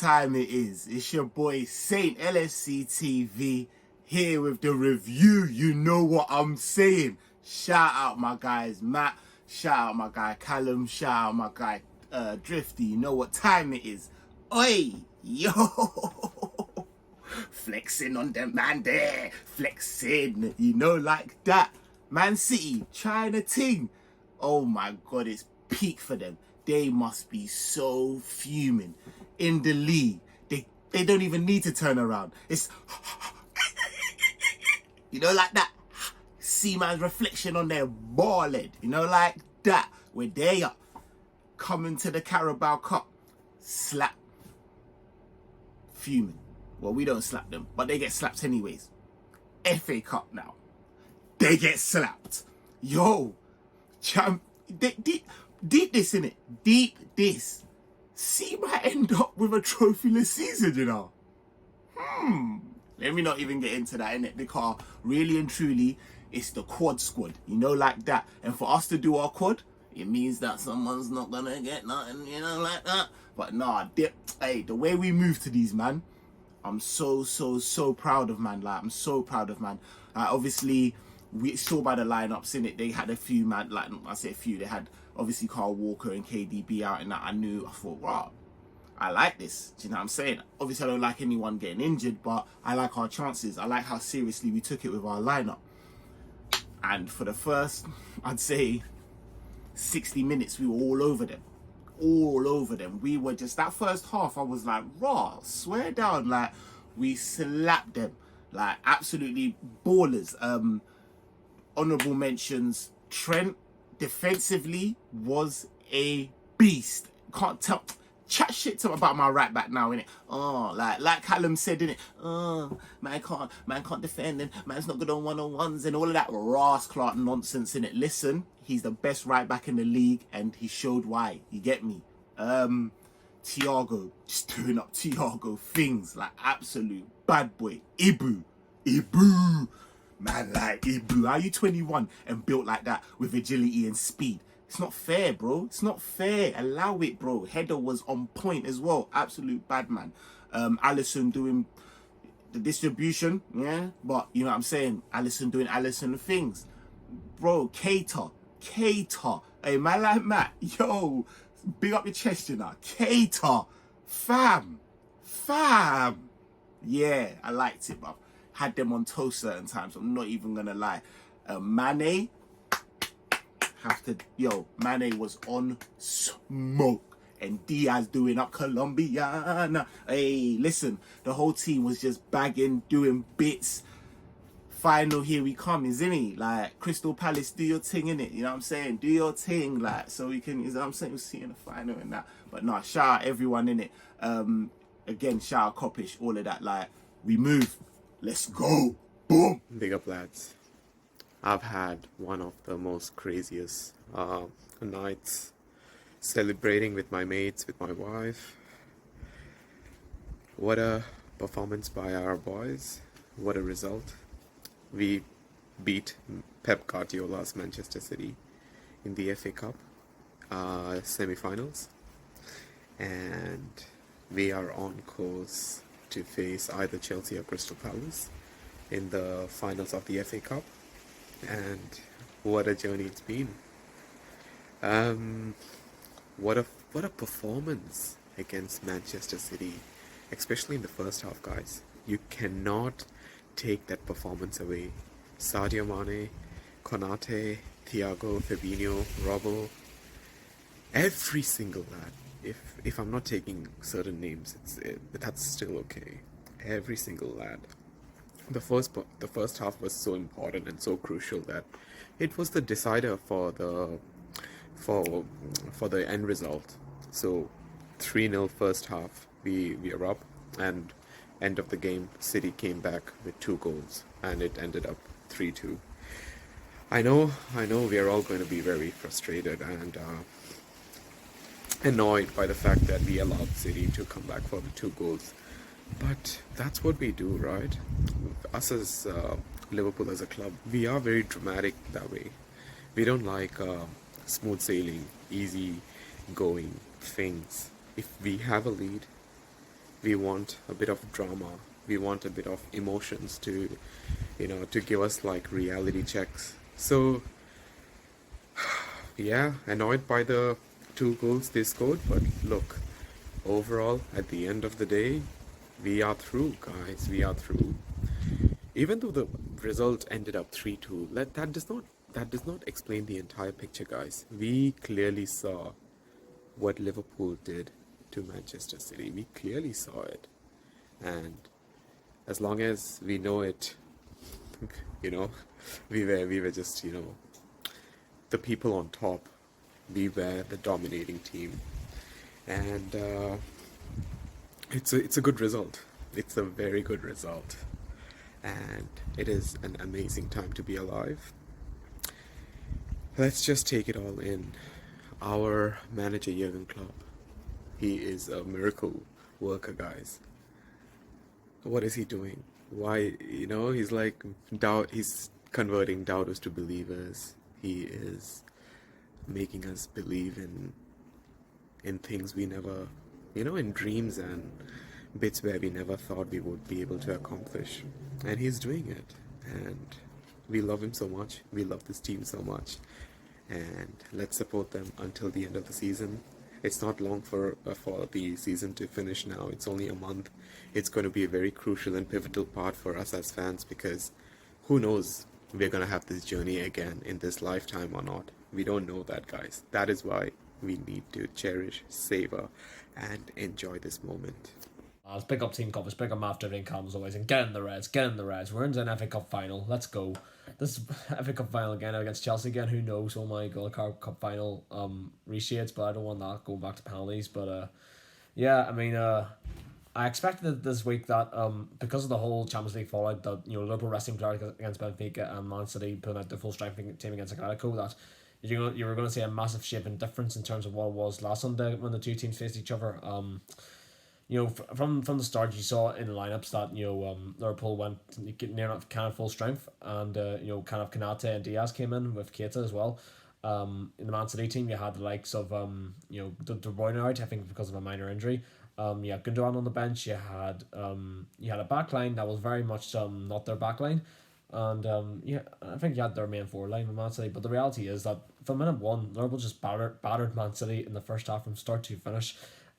time it is. It's your boy Saint LFC TV here with the review. You know what I'm saying. Shout out my guys Matt, shout out my guy Callum, shout out my guy Drifty. You know what time it is. Oi, yo, flexing on them man there, flexing, you know, like that. Man City trying a ting. Oh my god, it's peak for them. They must be so fuming in the league. They don't even need to turn around. It's you know, like that. See man's reflection on their ball head. You know, like that. Where they are coming to the Carabao Cup, slap, fuming. Well, we don't slap them, but they get slapped anyways. FA Cup now, they get slapped. Yo, champ. Deep this in it. Deep this. See might end up with a trophyless season, you know. Let me not even get into that, innit? Because really and truly, it's the quad squad, you know, like that. And for us to do our quad, it means that someone's not gonna get nothing, you know, like that. But nah, hey, the way we move to these, man, I'm so proud of, man. Like, I'm so proud of, man. Obviously, we saw by the lineups, innit? They had a few, man. Like, I say a few. They had obviously Carl Walker and KDB out, and that I thought, wow, I like this. Do you know what I'm saying? Obviously, I don't like anyone getting injured, but I like our chances. I like how seriously we took it with our lineup. And for the first, I'd say, 60 minutes, we were all over them. All over them. We were just, that first half, I was like, raw, swear down, like, we slapped them. Like, absolutely ballers. Honourable mentions, Trent, defensively, was a beast. Can't tell. Chat shit to him about my right back now, innit? Oh, like Callum said, innit? Oh, man can't defend, and man's not good on one-on-ones and all of that Ross Clark nonsense, innit? Listen, he's the best right back in the league, and he showed why. You get me? Thiago, just doing up Thiago things, like absolute bad boy. Ibu. Man, like Ibu, how you 21 and built like that with agility and speed? It's not fair, bro. It's not fair. Allow it, bro. Header was on point as well. Absolute bad man. Allison doing the distribution, yeah. But you know what I'm saying? Allison doing Allison things, bro. Cater. Hey, man, like Matt, yo, big up your chest, you know. Cater, fam. Yeah, I liked it, but had them on toast certain times. I'm not even gonna lie. Mane. Mane was on smoke, and Diaz doing up Colombiana. Hey, listen, the whole team was just bagging, doing bits. Final, here we come, isn't he? Like, Crystal Palace, do your thing, innit? You know what I'm saying? Do your thing, like, so we can, you know what I'm saying, we'll see in the final and that. But nah, shout out everyone, innit? Again, shout out Kopish, all of that, like, we move. Let's go. Boom. Big up, lads. I've had one of the most craziest nights celebrating with my mates, with my wife. What a performance by our boys. What a result. We beat Pep Guardiola's Manchester City in the FA Cup semi-finals. And we are on course to face either Chelsea or Crystal Palace in the finals of the FA Cup. And what a journey it's been. What a performance against Manchester City, especially in the first half, guys. You cannot take that performance away. Sadio Mane, Konate, Thiago, Fabinho, Robbo, every single lad. If I'm not taking certain names, that's still okay. Every single lad. The first half was so important and so crucial that it was the decider for the end result. So 3-0 first half, we are up, and end of the game, City came back with 2 goals, and it ended up 3-2. I know we are all going to be very frustrated and annoyed by the fact that we allowed City to come back for the 2 goals. But that's what we do, right? Us as Liverpool as a club, we are very dramatic that way. We don't like smooth sailing, easy going things. If we have a lead, We want a bit of drama. We want a bit of emotions to, to give us like reality checks. So, yeah, annoyed by the 2 goals they scored, but look, overall, at the end of the day, we are through, guys. We are through. Even though the result ended up 3-2, that does not explain the entire picture, guys. We clearly saw what Liverpool did to Manchester City. We clearly saw it. And as long as we know it, you know, we were just, the people on top. We were the dominating team. And it's a good result. It's a very good result. And it is an amazing time to be alive. Let's just take it all in. Our manager, Jurgen Klopp, he is a miracle worker, guys. What is he doing? Why, he's like, he's converting doubters to believers. He is making us believe in things we never, in dreams and bits where we never thought we would be able to accomplish. And he's doing it. And we love him so much. We love this team so much. And let's support them until the end of the season. It's not long for the season to finish now. It's only a month. It's going to be a very crucial and pivotal part for us as fans, because who knows we're going to have this journey again in this lifetime or not. We don't know that, guys. That is why we need to cherish, savor, and enjoy this moment. Let's pick up Team Kopish, pick up after everything comes as always, and get in the Reds, get in the Reds. We're into an FA Cup final. Let's go. This FA Cup final again against Chelsea again. Who knows? Oh my God, Cup final reshades, but I don't want that going back to penalties. But yeah, I mean, I expected this week that because of the whole Champions League fallout, that Liverpool resting players against Benfica and Man City putting out their full strength team against Atletico, that you were going to see a massive shape and difference in terms of what it was last Sunday when the two teams faced each other. From the start, you saw in the lineups that Liverpool went near enough kind of full strength, and kind of Kanate and Diaz came in with Keita as well. In the Man City team, you had the likes of De Bruyne out, I think because of a minor injury. You had Gundogan on the bench. You had a backline that was very much not their backline, and I think you had their main forward line with Man City. But the reality is that from minute one, Liverpool just battered Man City in the first half from start to finish.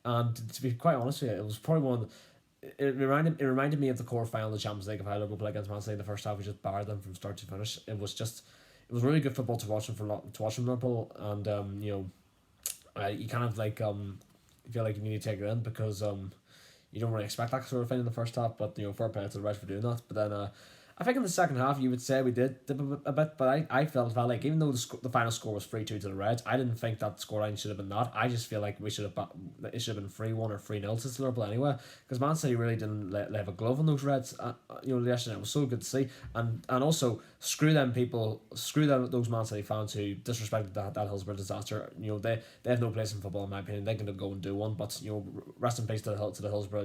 And to be quite honest with you, it was probably one of the, it reminded me of the quarter final of the Champions League of how Liverpool played against Man City in the first half. We just barred them from start to finish. It was really good football to watch from Liverpool, and you kind of like feel like you need to take it in because you don't really expect that sort of thing in the first half, but fair play to the Reds for doing that. But then I think in the second half you would say we did dip a bit, but I felt like even though the final score was 3-2 to the Reds, I didn't think that scoreline should have been that. I just feel like it should have been 3-1 or 3-0 to Liverpool anyway, because Man City really didn't have a glove on those Reds. Yesterday it was so good to see, and also screw those Man City fans who disrespected that Hillsborough disaster. They have no place in football in my opinion. They can go and do one, but rest in peace to the Hillsborough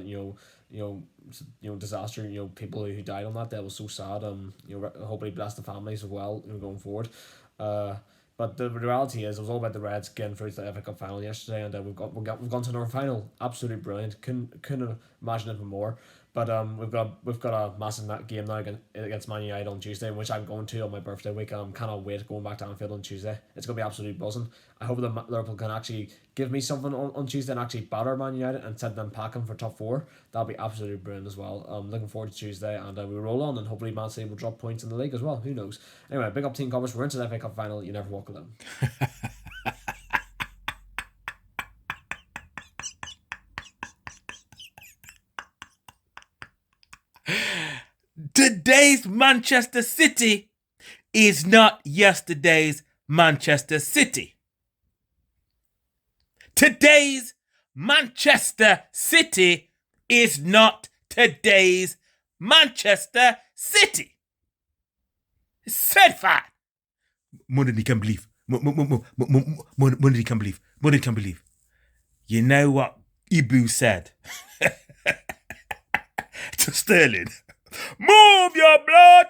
disaster. People who died on that day was so sad. Hopefully bless the families as well. Going forward. But the reality is, it was all about the Reds getting through to the FA Cup final yesterday, and we've gone to another final. Absolutely brilliant. Couldn't imagine it more. But we've got a massive game now against Man United on Tuesday, which I'm going to on my birthday week. I'm cannot wait going back to Anfield on Tuesday. It's going to be absolutely buzzing. I hope that Liverpool can actually give me something on Tuesday and actually batter Man United and send them packing for top 4. That'll be absolutely brilliant as well. I'm looking forward to Tuesday, and we roll on, and hopefully Man City will drop points in the league as well. Who knows? Anyway, big up Team Kopish. We're into the FA Cup final. You never walk alone. Today's Manchester City is not yesterday's Manchester City. Today's Manchester City is not today's Manchester City. Certified. Money can believe. Money can believe. Money can believe. You know what Ibu said to Sterling? Move your blood.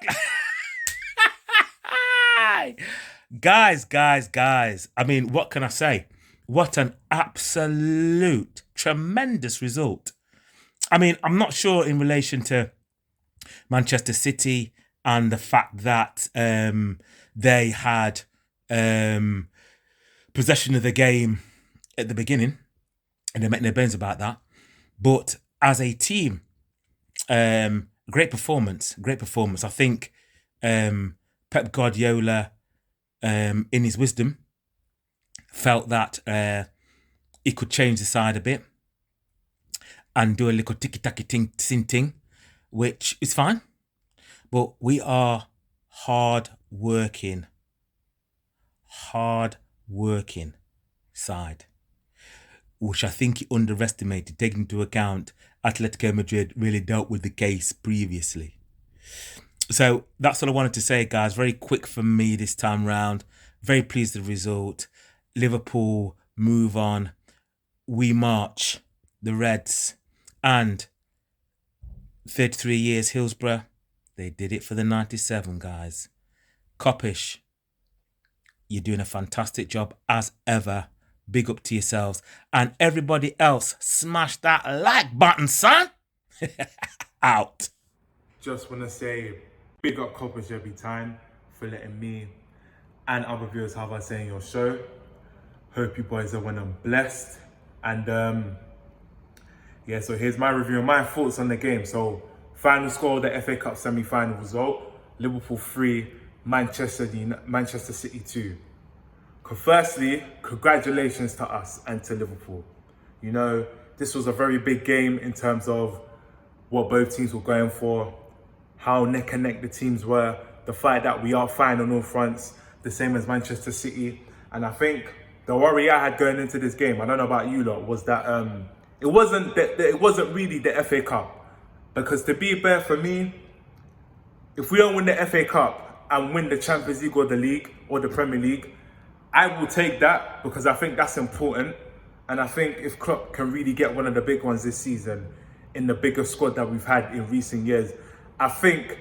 Guys. I mean, what can I say? What an absolute tremendous result. I mean, I'm not sure in relation to Manchester City and the fact that they had possession of the game at the beginning, and they're making their bones about that. But as a team, great performance. I think Pep Guardiola, in his wisdom, felt that he could change the side a bit and do a little tiki-taki ting, which is fine. But we are hard-working side, which I think he underestimated, taking into account Atletico Madrid really dealt with the case previously. So that's all I wanted to say, guys. Very quick for me this time round. Very pleased with the result. Liverpool move on. We march. The Reds. And 33 years Hillsborough. They did it for the 97, guys. Kopish, you're doing a fantastic job as ever. Big up to yourselves. And everybody else, smash that like button, son. Out. Just want to say big up Kopish every time for letting me and other viewers have a say in your show. Hope you boys are winning blessed. And yeah, so here's my review and my thoughts on the game. So final score of the FA Cup semi-final result: Liverpool 3, Manchester City 2. Firstly, congratulations to us and to Liverpool. You know, this was a very big game in terms of what both teams were going for, how neck and neck the teams were, the fact that we are fine on all fronts, the same as Manchester City. And I think the worry I had going into this game, I don't know about you lot, was that it wasn't really the FA Cup. Because to be fair for me, if we don't win the FA Cup and win the Champions League or the League or the Premier League, I will take that because I think that's important. And I think if Klopp can really get one of the big ones this season in the bigger squad that we've had in recent years, I think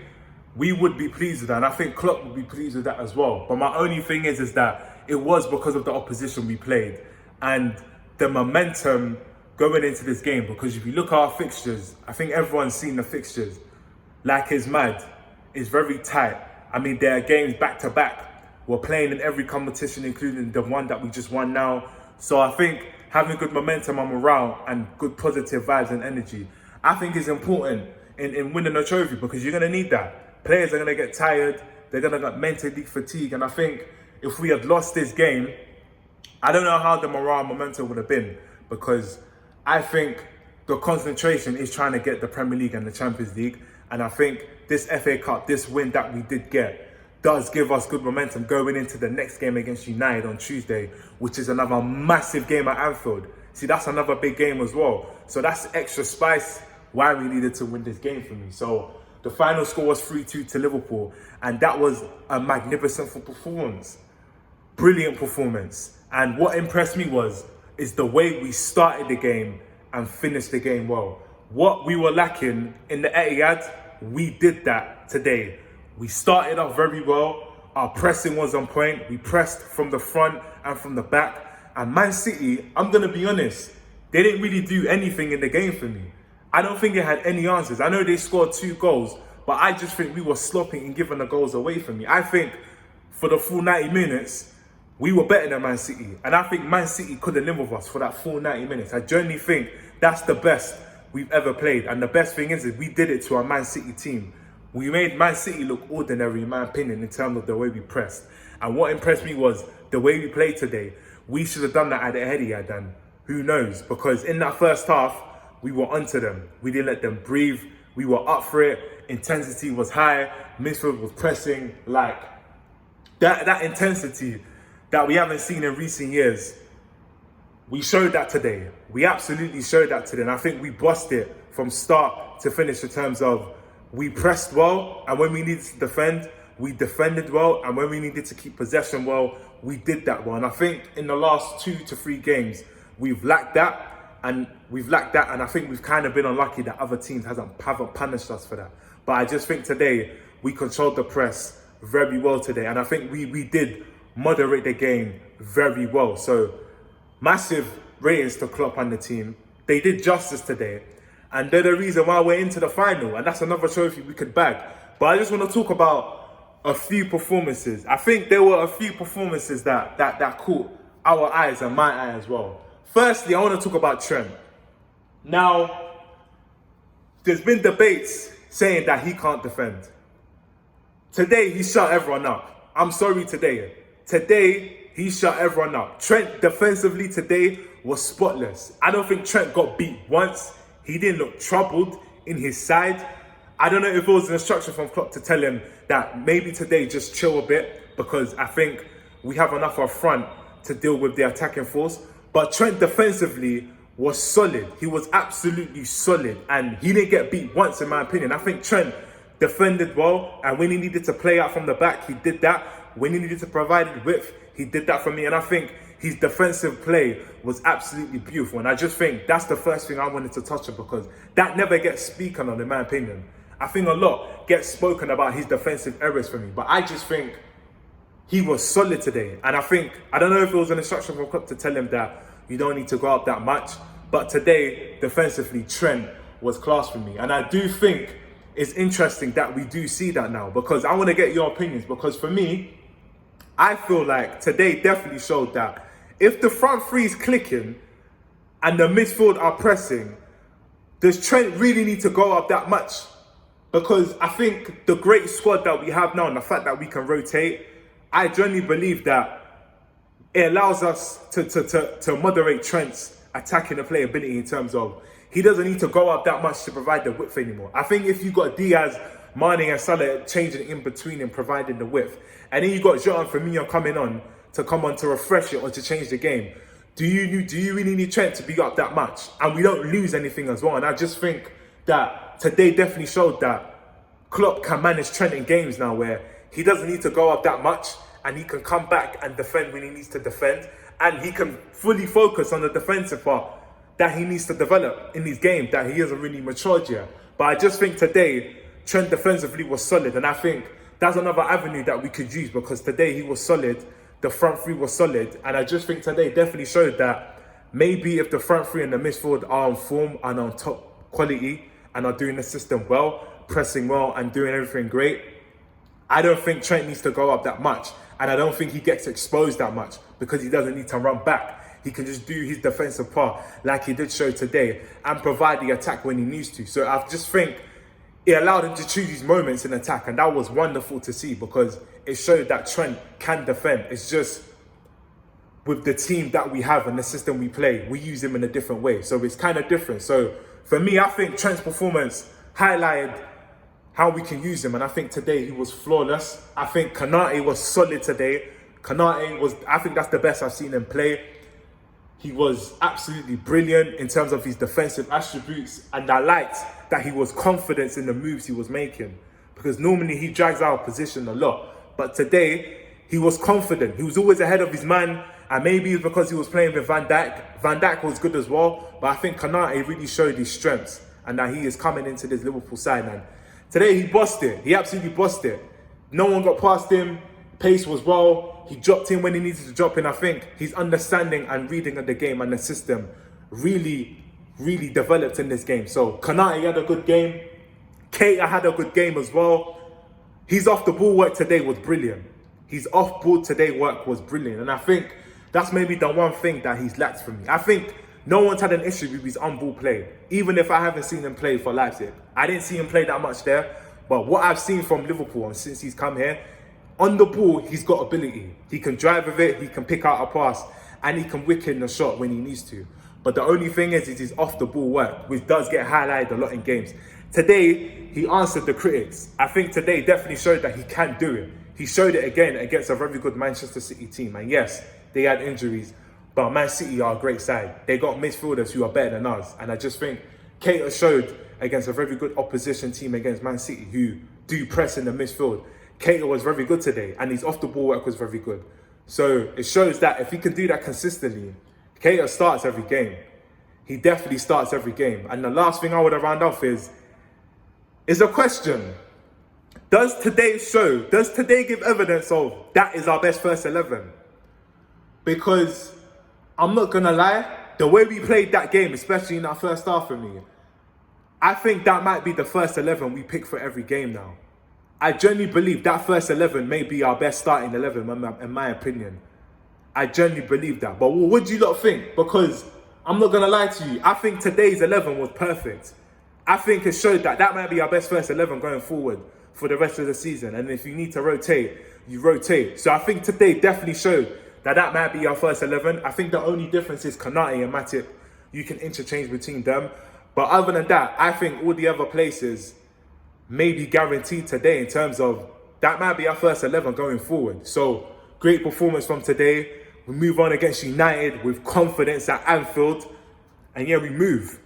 we would be pleased with that. And I think Klopp would be pleased with that as well. But my only thing is that it was because of the opposition we played and the momentum going into this game. Because if you look at our fixtures, I think everyone's seen the fixtures. Like it's mad. It's very tight. I mean, there are games back to back. We're playing in every competition, including the one that we just won now. So I think having good momentum and morale and good positive vibes and energy, I think is important in winning a trophy, because you're going to need that. Players are going to get tired. They're going to get mentally fatigued. And I think if we had lost this game, I don't know how the morale and momentum would have been, because I think the concentration is trying to get the Premier League and the Champions League. And I think this FA Cup, this win that we did get, does give us good momentum going into the next game against United on Tuesday, which is another massive game at Anfield. See, that's another big game as well. So that's extra spice why we needed to win this game for me. So the final score was 3-2 to Liverpool, and that was a magnificent performance. Brilliant performance. And what impressed me is the way we started the game and finished the game well. What we were lacking in the Etihad, we did that today. We started off very well. Our pressing was on point. We pressed from the front and from the back. And Man City, I'm going to be honest, they didn't really do anything in the game for me. I don't think they had any answers. I know they scored 2 goals, but I just think we were sloppy and giving the goals away from me. I think for the full 90 minutes, we were better than Man City. And I think Man City could have lived with us for that full 90 minutes. I genuinely think that's the best we've ever played. And the best thing is we did it to our Man City team. We made Man City look ordinary, in my opinion, in terms of the way we pressed. And what impressed me was the way we played today. We should have done that at the Etihad, and who knows? Because in that first half, we were onto them. We didn't let them breathe. We were up for it. Intensity was high. Midfield was pressing. Like, that intensity that we haven't seen in recent years, we showed that today. We absolutely showed that today. And I think we bossed it from start to finish in terms of we pressed well, and when we needed to defend, we defended well, and when we needed to keep possession well, we did that well. And I think in the last 2 to 3 games, we've lacked that, and I think we've kind of been unlucky that other teams haven't punished us for that. But I just think today, we controlled the press very well today, and I think we did moderate the game very well. So massive ratings to Klopp and the team. They did justice today. And they're the reason why we're into the final. And that's another trophy we could bag. But I just want to talk about a few performances. I think there were a few performances that caught our eyes and my eye as well. Firstly, I want to talk about Trent. Now, there's been debates saying that he can't defend. Today, he shut everyone up. I'm sorry today. Today, he shut everyone up. Trent defensively today was spotless. I don't think Trent got beat once. He didn't look troubled in his side. I don't know if it was an instruction from Klopp to tell him that maybe today just chill a bit, because I think we have enough up front to deal with the attacking force. But Trent defensively was solid. He was absolutely solid, and he didn't get beat once, in my opinion. I think Trent defended well, and when he needed to play out from the back, he did that. When he needed to provide width, he did that for me. And I think his defensive play was absolutely beautiful. And I just think that's the first thing I wanted to touch on, because that never gets spoken on, in my opinion. I think a lot gets spoken about his defensive errors for me, but I just think he was solid today. And I don't know if it was an instruction from Klopp to tell him that you don't need to go up that much, but today, defensively, Trent was class for me. And I do think it's interesting that we do see that now, because I want to get your opinions, because for me, I feel like today definitely showed that if the front three is clicking and the midfield are pressing, does Trent really need to go up that much? Because I think the great squad that we have now and the fact that we can rotate, I genuinely believe that it allows us to moderate Trent's attacking and playability in terms of he doesn't need to go up that much to provide the width anymore. I think if you got Diaz, Mane and Salah changing in between and providing the width, and then you got Jota and Firmino coming on to refresh it or to change the game, do you really need Trent to be up that much? And we don't lose anything as well. And I just think that today definitely showed that Klopp can manage Trent in games now where he doesn't need to go up that much, and he can come back and defend when he needs to defend, and he can fully focus on the defensive part that he needs to develop in his game that he hasn't really matured yet. But I just think today Trent defensively was solid, and I think that's another avenue that we could use, because today he was solid, the front three was solid, and I just think today definitely showed that maybe if the front three and the midfield are on form and on top quality and are doing the system well, pressing well and doing everything great, I don't think Trent needs to go up that much, and I don't think he gets exposed that much, because he doesn't need to run back. He can just do his defensive part like he did show today and provide the attack when he needs to. So I just think it allowed him to choose his moments in attack, and that was wonderful to see, because it showed that Trent can defend. It's just with the team that we have and the system we play, we use him in a different way. So it's kind of different. So for me, I think Trent's performance highlighted how we can use him, and I think today he was flawless. I think Konate was solid today. I think that's the best I've seen him play. He was absolutely brilliant in terms of his defensive attributes, and I liked that he was confident in the moves he was making, because normally he drags out of position a lot, but today he was confident. He was always ahead of his man, and maybe it's because he was playing with Van Dijk. Van Dijk was good as well, but I think Konate really showed his strengths and that he is coming into this Liverpool side, and today he bossed it. He absolutely bossed it. No one got past him. Pace was well. He dropped in when he needed to drop in. I think his understanding and reading of the game and the system really developed in this game. So Konate had a good game. Keita had a good game as well. His off the ball work today was brilliant. His off ball today work was brilliant. And I think that's maybe the one thing that he's lacked from me. I think no one's had an issue with his on-ball play, even if I haven't seen him play for Leipzig. I didn't see him play that much there. But what I've seen from Liverpool and since he's come here, on the ball, he's got ability. He can drive with it, he can pick out a pass, and he can whip in the shot when he needs to. But the only thing is his off-the-ball work, which does get highlighted a lot in games. Today, he answered the critics. I think today definitely showed that he can do it. He showed it again against a very good Manchester City team. And yes, they had injuries, but Man City are a great side. They got midfielders who are better than us. And I just think Keita showed against a very good opposition team against Man City who do press in the midfield. Keita was very good today, and his off-the-ball work was very good. So it shows that if he can do that consistently, Keita starts every game. He definitely starts every game. And the last thing I would have round off is a question. Does today give evidence of that is our best first 11? Because I'm not going to lie, the way we played that game, especially in our first half for me, I think that might be the first 11 we pick for every game now. I genuinely believe that first 11 may be our best starting 11 in my opinion. I genuinely believe that. But what do you lot think? Because I'm not going to lie to you. I think today's 11 was perfect. I think it showed that might be our best first 11 going forward for the rest of the season. And if you need to rotate, you rotate. So I think today definitely showed that might be our first 11. I think the only difference is Konate and Matip. You can interchange between them. But other than that, I think all the other places may be guaranteed today in terms of that might be our first 11 going forward. So great performance from today. We move on against United with confidence at Anfield. And yeah, we move.